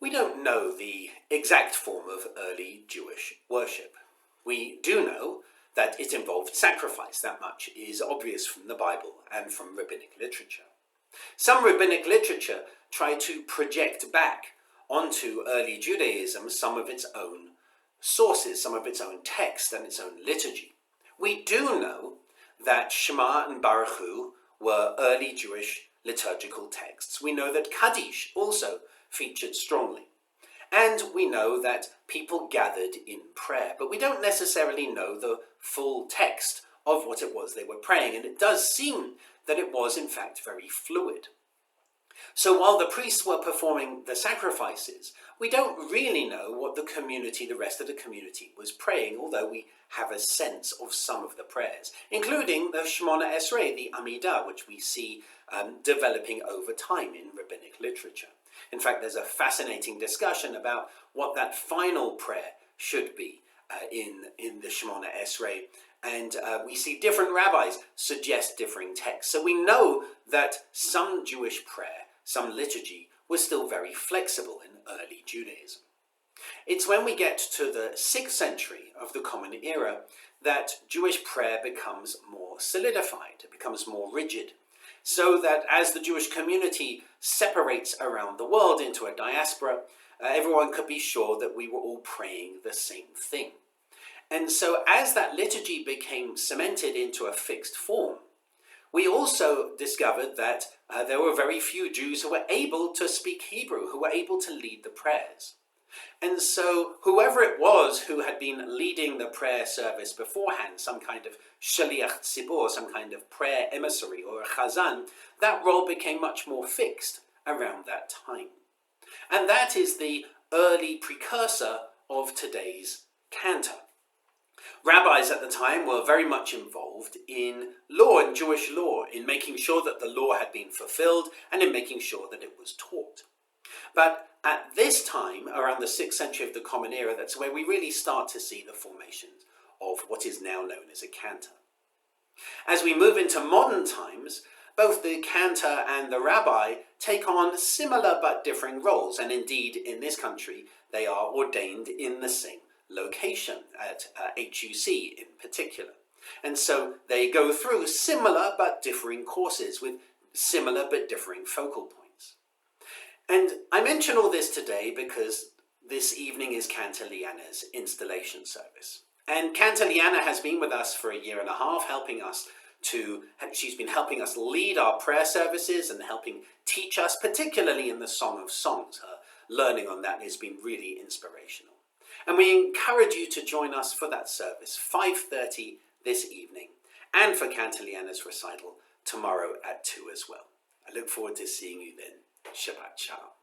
We don't know the exact form of early Jewish worship. We do know that it involved sacrifice. That much is obvious from the Bible and from rabbinic literature. Some rabbinic literature try to project back onto early Judaism some of its own sources, some of its own text and its own liturgy. We do know that Shema and Baruch Hu were early Jewish liturgical texts. We know that Kaddish also featured strongly. And we know that people gathered in prayer, but we don't necessarily know the full text of what it was they were praying, and it does seem that it was in fact very fluid. So while the priests were performing the sacrifices, we don't really know what the rest of the community was praying, although we have a sense of some of the prayers, including the Shemona Esrei, the Amidah, which we see developing over time in rabbinic literature. In fact, there's a fascinating discussion about what that final prayer should be in the Shemona Esrei, and we see different rabbis suggest differing texts. So we know that some Jewish prayer, some liturgy, was still very flexible in early Judaism. It's when we get to the 6th century of the Common Era that Jewish prayer becomes more solidified, it becomes more rigid, so that as the Jewish community separates around the world into a diaspora, everyone could be sure that we were all praying the same thing. And so as that liturgy became cemented into a fixed form, we also discovered that there were very few Jews who were able to speak Hebrew, who were able to lead the prayers. And so whoever it was who had been leading the prayer service beforehand, some kind of shaliach tzibur, some kind of prayer emissary or a chazan, that role became much more fixed around that time. And that is the early precursor of today's Cantor. Rabbis at the time were very much involved in law and Jewish law, in making sure that the law had been fulfilled and in making sure that it was taught. But at this time, around the 6th century of the Common Era, that's where we really start to see the formation of what is now known as a cantor. As we move into modern times, both the cantor and the rabbi take on similar but differing roles, and indeed in this country they are ordained in the same location, at HUC in particular. And so they go through similar but differing courses with similar but differing focal points. And I mention all this today because this evening is Cantor Lianna's installation service. And Cantor Lianna has been with us for a year and a half, she's been helping us lead our prayer services and helping teach us, particularly in the Song of Songs. Her learning on that has been really inspirational. And we encourage you to join us for that service, 5:30 this evening, and for Cantor Lianna's recital tomorrow at 2 as well. I look forward to seeing you then. Shabbat Shalom.